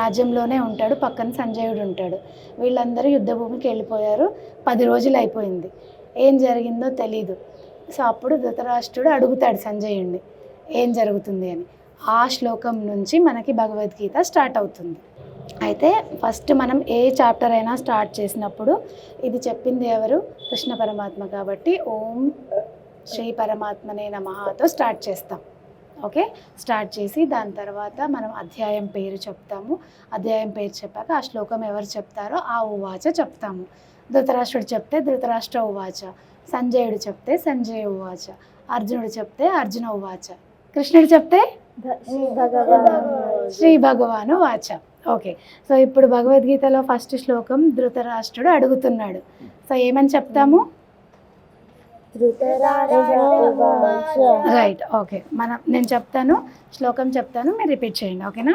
రాజ్యంలోనే ఉంటాడు, పక్కన సంజయుడు ఉంటాడు. వీళ్ళందరూ యుద్ధభూమికి వెళ్ళిపోయారు. 10 రోజులు అయిపోయింది. ఏం జరిగిందో తెలీదు. సో అప్పుడు ధృతరాష్ట్రుడు అడుగుతాడు సంజయుడిని ఏం జరుగుతుంది అని. ఆ శ్లోకం నుంచి మనకి భగవద్గీత స్టార్ట్ అవుతుంది. అయితే ఫస్ట్ మనం ఏ చాప్టర్ అయినా స్టార్ట్ చేసినప్పుడు ఇది చెప్పింది ఎవరు? కృష్ణ పరమాత్మ. కాబట్టి ఓం శ్రీ పరమాత్మనే నమఃతో స్టార్ట్ చేస్తాం. ఓకే, స్టార్ట్ చేసి దాని తర్వాత మనం అధ్యాయం పేరు చెప్తాము. అధ్యాయం పేరు చెప్పాక ఆ శ్లోకం ఎవరు చెప్తారో ఆ ఉవాచ చెప్తాము. ధృతరాష్ట్రుడు చెప్తే ధృతరాష్ట్ర ఉవాచ, సంజయుడు చెప్తే సంజయ ఉవాచ, అర్జునుడు చెప్తే అర్జున ఉవాచ, కృష్ణుడు చెప్తే శ్రీ భగవాను వాచ. ఓకే, సో ఇప్పుడు భగవద్గీతలో ఫస్ట్ శ్లోకం ధృతరాష్ట్రుడు అడుగుతున్నాడు. సో ఏమని చెప్తాము? రైట్. ఓకే, నేను చెప్తాను, శ్లోకం చెప్తాను, మీరు రిపీట్ చేయండి. ఓకేనా?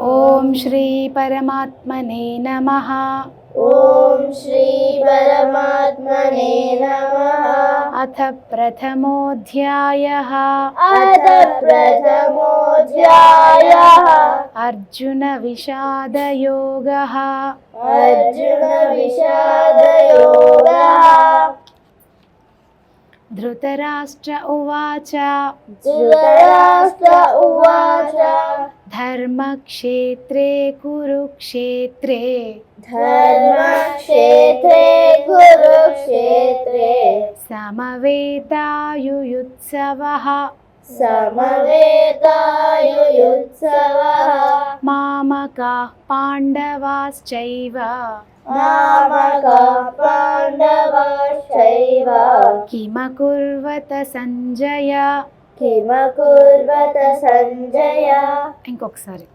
ఓం శ్రీ పరమాత్మనే నమః. ఓం శ్రీ పరమాత్మనే నమః. అథ ప్రథమోऽధ్యాయః. అథ ప్రథమోऽధ్యాయః. అర్జున విషాదయోగః. అర్జున విషాదయోగః. ధృతరాష్ట్ర ఉవాచ. ధృతరాష్ట్ర ఉవాచ. ధర్మక్షేత్రే కురుక్షేత్రే. ధర్మక్షేత్రే కురుక్షేత్రే. సమవేతాయుయుత్సవః. సమవేతాయుయుత్సవః. మామకాః పాండవాశ్చైవ. మామకాః పాండవాశ్చైవ. కిమకుర్వత సంజయ. కిమకుర్వత సంజయ. ఇంకొకసారి.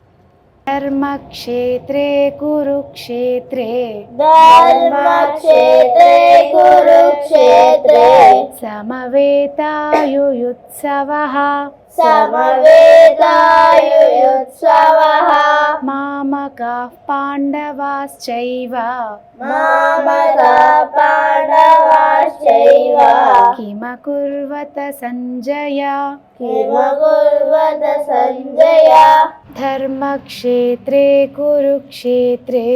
ధర్మక్షేత్రే కురుక్షేత్రే. ధర్మక్షేత్రే కురుక్షేత్రే. సమవేతాయుయుత్సవః. సమవేతాయుయుత్సవః. మామకాః పాండవాశ్చైవ. మామకాః పాండవాశ్చైవ. కిమకుర్వత సంజయ. కిమకుర్వత సంజయ. ధర్మక్షేత్రే కురుక్షేత్రే.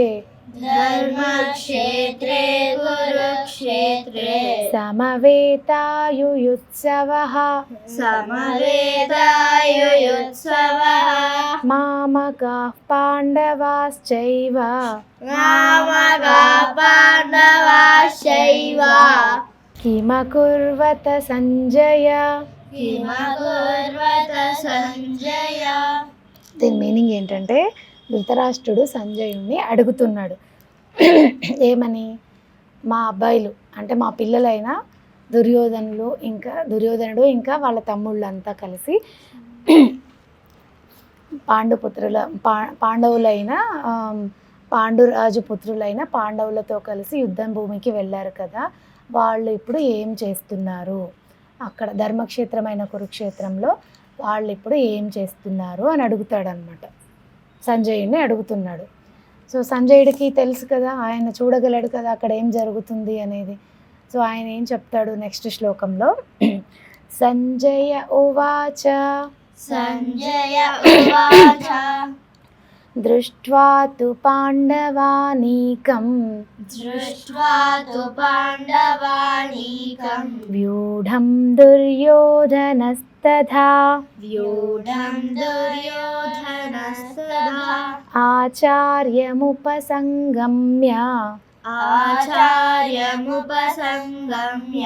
ధర్మక్షేత్రే కురుక్షేత్రే. సమవేతాయుయుత్సవః. సమవేతాయుయుత్సవః. మామకాః పాండవాశ్చైవ. మామకాః పాండవాశ్చైవ. కిమకుర్వత సంజయ. కిమకుర్వత సంజయ. దీని మీనింగ్ ఏంటంటే ధృతరాష్ట్రుడు సంజయుడిని అడుగుతున్నాడు ఏమని? మా అబ్బాయిలు అంటే మా పిల్లలైన దుర్యోధనుడు ఇంకా వాళ్ళ తమ్ముళ్ళంతా కలిసి పాండవులైన పాండురాజు పుత్రులైన పాండవులతో కలిసి యుద్ధం భూమికి వెళ్ళారు కదా, వాళ్ళు ఇప్పుడు ఏం చేస్తున్నారు? అక్కడ ధర్మక్షేత్రమైన కురుక్షేత్రంలో వాళ్ళు ఇప్పుడు ఏం చేస్తున్నారు అని అడుగుతాడనమాట. సంజయుడిని అడుగుతున్నాడు. సో సంజయుడికి తెలుసు కదా, ఆయన చూడగలడు కదా అక్కడ ఏం జరుగుతుంది అనేది. సో ఆయన ఏం చెప్తాడు నెక్స్ట్ శ్లోకంలో? సంజయ ఉవాచ. సంజయ ఉవాచ. దృష్ట్వా తు పాండవానీకం. దృష్ట్వా తు పాండవానీకం. వ్యూఢం దుర్యోధనస్తథా. వ్యూఢం దుర్యోధనస్తథా. ఆచార్యముపసంగమ్య. ఆచార్యముపసంగమ్య.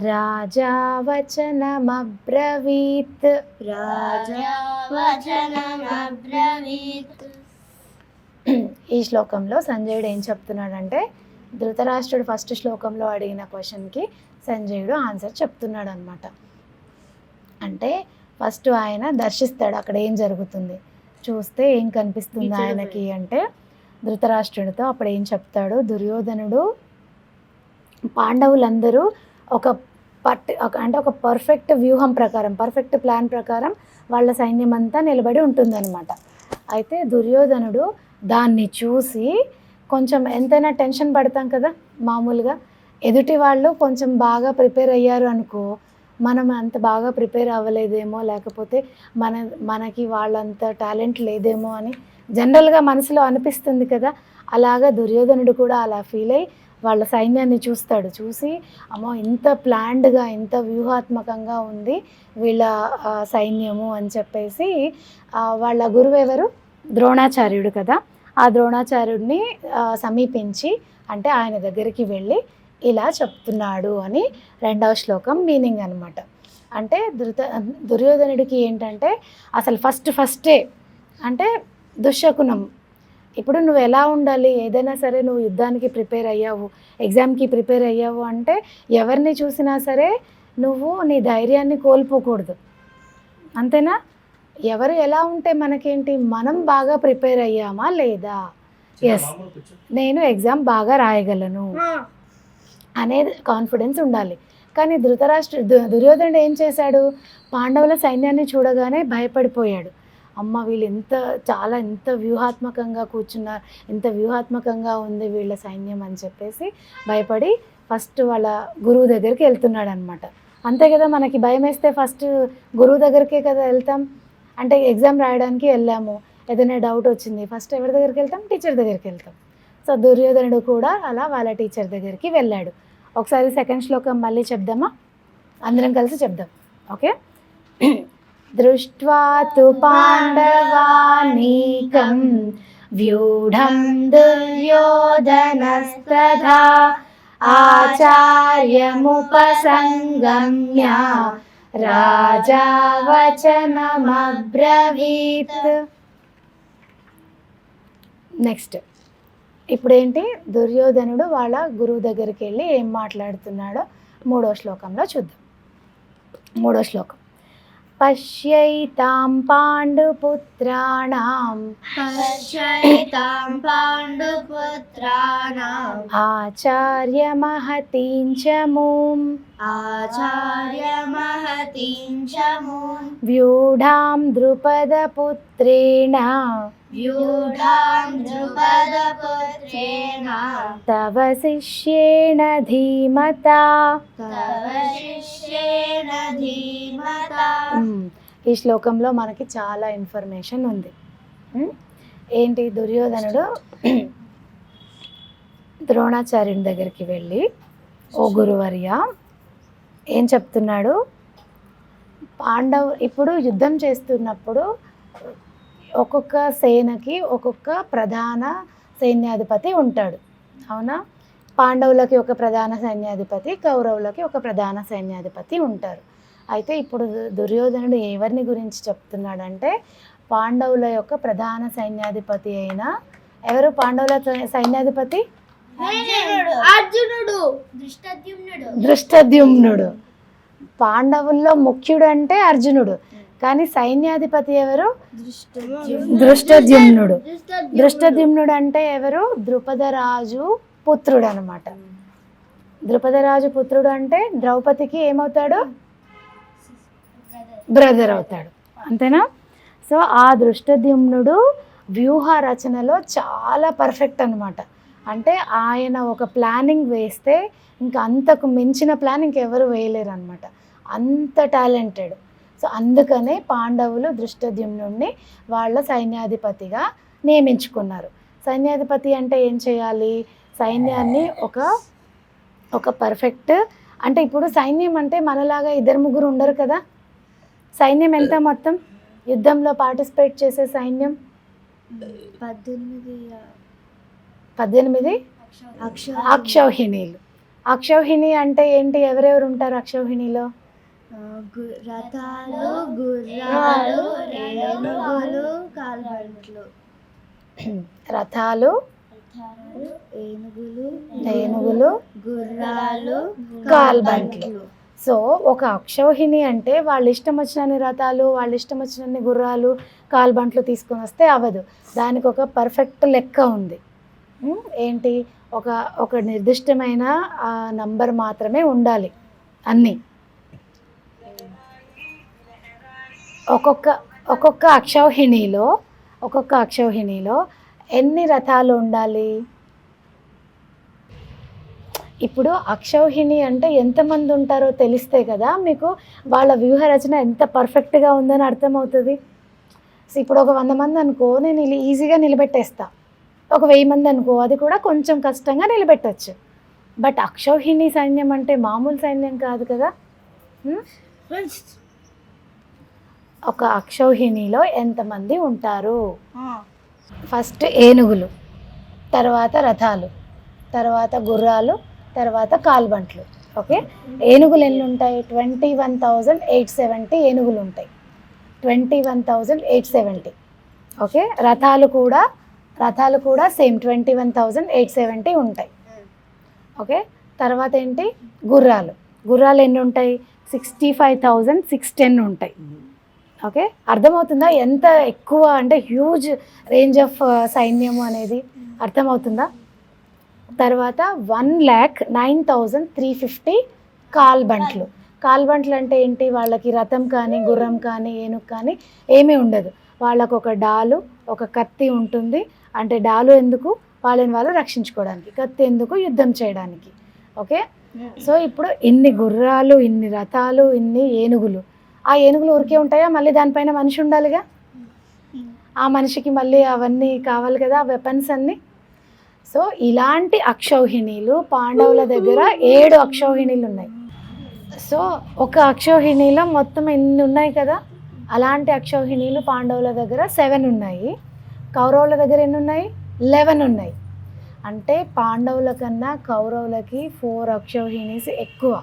రాజా వచనమబ్రవీత్. రాజా వచనమబ్రవీత్. ఈ శ్లోకంలో సంజయుడు ఏం చెప్తున్నాడంటే, ధృతరాష్ట్రుడు ఫస్ట్ శ్లోకంలో అడిగిన క్వశ్చన్కి సంజయుడు ఆన్సర్ చెప్తున్నాడు అనమాట. అంటే ఫస్ట్ ఆయన దర్శిస్తాడు అక్కడ ఏం జరుగుతుంది. చూస్తే ఏం కనిపిస్తుంది ఆయనకి అంటే ధృతరాష్ట్రుడితో అప్పుడు ఏం చెప్తాడు? దుర్యోధనుడు పాండవులందరూ ఒక పర్ఫెక్ట్ వ్యూహం ప్రకారం, పర్ఫెక్ట్ ప్లాన్ ప్రకారం వాళ్ళ సైన్యం అంతా నిలబడి ఉంటుందన్నమాట. అయితే దుర్యోధనుడు దాన్ని చూసి కొంచెం ఎంతైనా టెన్షన్ పడతాం కదా మామూలుగా. ఎదుటి వాళ్ళు కొంచెం బాగా ప్రిపేర్ అయ్యారు అనుకో, మనం అంత బాగా ప్రిపేర్ అవ్వలేదేమో, లేకపోతే మనకి వాళ్ళంత టాలెంట్ లేదేమో అని జనరల్గా మనసులో అనిపిస్తుంది కదా, అలాగా దుర్యోధనుడు కూడా అలా ఫీల్ అయ్యి వాళ్ళ సైన్యాన్ని చూస్తాడు. చూసి అమ్మో ఇంత ప్లాన్డ్గా ఇంత వ్యూహాత్మకంగా ఉంది వీళ్ళ సైన్యము అని చెప్పేసి వాళ్ళ గురువు ఎవరు, ద్రోణాచార్యుడు కదా, ఆ ద్రోణాచార్యుడిని సమీపించి అంటే ఆయన దగ్గరికి వెళ్ళి ఇలా చెప్తున్నాడు అని 2వ శ్లోకం మీనింగ్ అనమాట. అంటే దుర్యోధనుడికి ఏంటంటే అసలు ఫస్టే అంటే దుశ్శకునం. ఇప్పుడు నువ్వు ఎలా ఉండాలి, ఏదైనా సరే నువ్వు యుద్ధానికి ప్రిపేర్ అయ్యావు, ఎగ్జామ్కి ప్రిపేర్ అయ్యావు అంటే ఎవరిని చూసినా సరే నువ్వు నీ ధైర్యాన్ని కోల్పోకూడదు, అంతేనా? ఎవరు ఎలా ఉంటే మనకేంటి, మనం బాగా ప్రిపేర్ అయ్యామా లేదా, ఎస్ నేను ఎగ్జామ్ బాగా రాయగలను అనేది కాన్ఫిడెన్స్ ఉండాలి. కానీ దుర్యోధనుడు ఏం చేశాడు, పాండవుల సైన్యాన్ని చూడగానే భయపడిపోయాడు. అమ్మ వీళ్ళు ఎంత వ్యూహాత్మకంగా కూర్చున్నారు, ఎంత వ్యూహాత్మకంగా ఉంది వీళ్ళ సైన్యం అని చెప్పేసి భయపడి ఫస్ట్ వాళ్ళ గురువు దగ్గరికి వెళ్తున్నాడు అనమాట. అంతే కదా, మనకి భయం వేస్తే ఫస్ట్ గురువు దగ్గరికే కదా వెళ్తాం. అంటే ఎగ్జామ్ రాయడానికి వెళ్ళాము, ఏదైనా డౌట్ వచ్చింది ఫస్ట్ ఎవరి దగ్గరికి వెళ్తాం, టీచర్ దగ్గరికి వెళ్తాం. సో దుర్యోధనుడు కూడా అలా వాళ్ళ టీచర్ దగ్గరికి వెళ్ళాడు. ఒకసారి 2వ శ్లోకం మళ్ళీ చెప్దామా, అందరం కలిసి చెప్దాం, ఓకే? దృష్ట్వా తు పాండవానీకం వ్యూఢం దుర్యోధనస్తథా ఆచార్యముపసంగమ్య రాజా వచనమబ్రవీత్. నెక్స్ట్ ఇప్పుడేంటి, దుర్యోధనుడు వాళ్ళ గురువు దగ్గరికి వెళ్ళి ఏం మాట్లాడుతున్నాడో 3వ శ్లోకంలో చూద్దాం. 3వ శ్లోకం. పశ్యైతాం పాండుపుత్రాణాం ఆచార్య మహతీం చ మూం వ్యూఢాం ద్రుపదపుత్రేణ తవ శిష్యేణ ధీమతా. ఈ శ్లోకంలో మనకి చాలా ఇన్ఫర్మేషన్ ఉంది. ఏంటి, దుర్యోధనుడు ద్రోణాచార్యుని దగ్గరికి వెళ్ళి ఓ గురువర్య ఏం చెప్తున్నాడు, ఇప్పుడు యుద్ధం చేస్తున్నప్పుడు ఒక్కొక్క సేనకి ఒక్కొక్క ప్రధాన సైన్యాధిపతి ఉంటాడు, అవునా? పాండవులకి ఒక ప్రధాన సైన్యాధిపతి, కౌరవులకి ఒక ప్రధాన సైన్యాధిపతి ఉంటారు. అయితే ఇప్పుడు దుర్యోధనుడు ఎవరిని గురించి చెప్తున్నాడంటే పాండవుల యొక్క ప్రధాన సైన్యాధిపతి అయిన ఎవరు, పాండవుల సైన్యాధిపతి దృష్టద్యుమ్నుడు. పాండవుల్లో ముఖ్యుడు అంటే అర్జునుడు, కానీ సైన్యాధిపతి ఎవరు, దృష్టద్యుమ్నుడు. దృష్టద్యుమ్నుడు అంటే ఎవరు, ద్రుపదరాజు పుత్రుడు అనమాట. ద్రుపదరాజు పుత్రుడు అంటే ద్రౌపదికి ఏమవుతాడు, బ్రదర్ అవుతాడు, అంతేనా? సో ఆ దృష్టద్యుమ్నుడు వ్యూహ రచనలో చాలా పర్ఫెక్ట్ అనమాట. అంటే ఆయన ఒక ప్లానింగ్ వేస్తే ఇంకా అంతకు మించిన ప్లాన్ ఇంకెవరు వేయలేరు అనమాట, అంత టాలెంటెడ్. సో అందుకనే పాండవులు దృష్టద్యుమ్నుడిని వాళ్ళ సైన్యాధిపతిగా నియమించుకున్నారు. సైన్యాధిపతి అంటే ఏం చేయాలి, సైన్యాన్ని ఒక పర్ఫెక్ట్, అంటే ఇప్పుడు సైన్యం అంటే మనలాగా 2-3 ఉండరు కదా. సైన్యం ఎంత మొత్తం యుద్ధంలో పార్టిసిపేట్ చేసే సైన్యం 18 అక్షౌహిణీలు. అక్షౌహిణి అంటే ఏంటి, ఎవరెవరు ఉంటారు అక్షౌహిణిలో? రథాలు, గుర్రాలు, ఏనుగులు, కాల్బంట్లు. రథాలు, ఏనుగులు, గుర్రాలు, కాల్బంట్లు. సో ఒక అక్షౌహిణి అంటే వాళ్ళ ఇష్టం వచ్చినన్ని రథాలు, వాళ్ళ ఇష్టం వచ్చినన్ని గుర్రాలు, కాల్బంట్లు తీసుకొని వస్తే అవ్వదు. దానికి ఒక పర్ఫెక్ట్ లెక్క ఉంది. ఏంటి, ఒక నిర్దిష్టమైన నంబర్ మాత్రమే ఉండాలి అన్నీ. ఒక్కొక్క అక్షౌహిణిలో ఎన్ని రథాలు ఉండాలి? ఇప్పుడు అక్షౌహిణి అంటే ఎంతమంది ఉంటారో తెలిస్తే కదా మీకు వాళ్ళ వ్యూహ రచన ఎంత పర్ఫెక్ట్గా ఉందని అర్థమవుతుంది. సో ఇప్పుడు ఒక 100 మంది అనుకో, నేను ఈజీగా నిలబెట్టేస్తా. ఒక 1000 మంది అనుకో, అది కూడా కొంచెం కష్టంగా నిలబెట్టచ్చు. బట్ అక్షౌహిణి సైన్యం అంటే మామూలు సైన్యం కాదు కదా. ఒక అక్షౌహిణిలో ఎంతమంది ఉంటారు? ఫస్ట్ ఏనుగులు, తర్వాత రథాలు, తర్వాత గుర్రాలు, తర్వాత కాల్బంట్లు. ఓకే, ఏనుగులు ఎన్ని ఉంటాయి? 21,870 ఏనుగులు ఉంటాయి. 21,870. ఓకే, రథాలు కూడా సేమ్ 21,870 ఉంటాయి. ఓకే, తర్వాత ఏంటి? గుర్రాలు ఎన్ని ఉంటాయి? 65,610 ఉంటాయి. ఓకే, అర్థమవుతుందా ఎంత ఎక్కువ అంటే హ్యూజ్ రేంజ్ ఆఫ్ సైన్యము అనేది? అర్థమవుతుందా? తర్వాత 1,09,350 కాల్బంట్లు అంటే ఏంటి? వాళ్ళకి రథం కానీ గుర్రం కానీ ఏనుగు కానీ ఏమీ ఉండదు. వాళ్ళకు ఒక డాలు, ఒక కత్తి ఉంటుంది. అంటే డాలు ఎందుకు? వాళ్ళని వాళ్ళు రక్షించుకోవడానికి, కత్తి ఎందుకు? యుద్ధం చేయడానికి. ఓకే, సో ఇప్పుడు ఇన్ని గుర్రాలు, ఇన్ని రథాలు, ఇన్ని ఏనుగులు. ఆ ఏనుగులు ఊరికే ఉంటాయా? మళ్ళీ దానిపైన మనిషి ఉండాలిగా. ఆ మనిషికి మళ్ళీ అవన్నీ కావాలి కదా, వెపన్స్ అన్నీ. సో ఇలాంటి అక్షౌహిణీలు పాండవుల దగ్గర 7 అక్షౌహిణీలు ఉన్నాయి. సో ఒక అక్షౌహిణిలో మొత్తం ఎన్ని ఉన్నాయి కదా, అలాంటి అక్షౌహిణీలు పాండవుల దగ్గర 7 ఉన్నాయి. కౌరవుల దగ్గర ఎన్ని ఉన్నాయి? 11 ఉన్నాయి. అంటే పాండవుల కన్నా కౌరవులకి 4 అక్షౌహిణీస్ ఎక్కువ.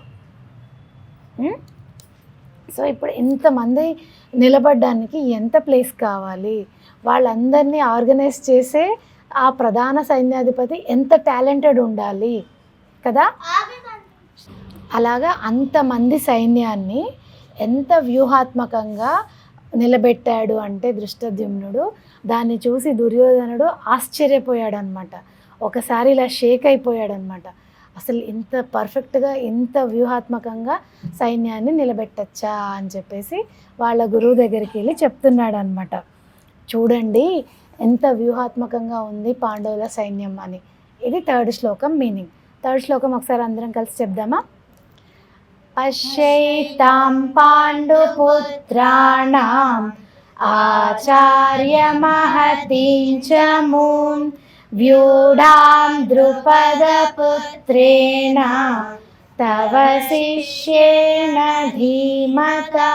సో ఇప్పుడు ఇంతమంది నిలబడడానికి ఎంత ప్లేస్ కావాలి? వాళ్ళందరినీ ఆర్గనైజ్ చేసే ఆ ప్రధాన సైన్యాధిపతి ఎంత టాలెంటెడ్ ఉండాలి కదా. అలాగా అంతమంది సైన్యాన్ని ఎంత వ్యూహాత్మకంగా నిలబెట్టాడు అంటే దృష్టద్యుమ్నుడు. దాన్ని చూసి దుర్యోధనుడు ఆశ్చర్యపోయాడు అనమాట. ఒకసారి ఇలా షేక్ అయిపోయాడనమాట. అసలు ఇంత పర్ఫెక్ట్గా, ఇంత వ్యూహాత్మకంగా సైన్యాన్ని నిలబెట్టచ్చా అని చెప్పేసి వాళ్ళ గురువు దగ్గరికి వెళ్ళి చెప్తున్నాడు అనమాట. చూడండి ఎంత వ్యూహాత్మకంగా ఉంది పాండవుల సైన్యం అని. ఇది 3rd శ్లోకం మీనింగ్. 3rd శ్లోకం ఒకసారి అందరం కలిసి చెప్దామా? పశ్యైతాం పాండుపుత్రాణాం ఆచార్య మహతీం చ మూం వ్యూఢాం ద్రుపదపుత్రేణ తవ శిష్యేణ ధీమతా.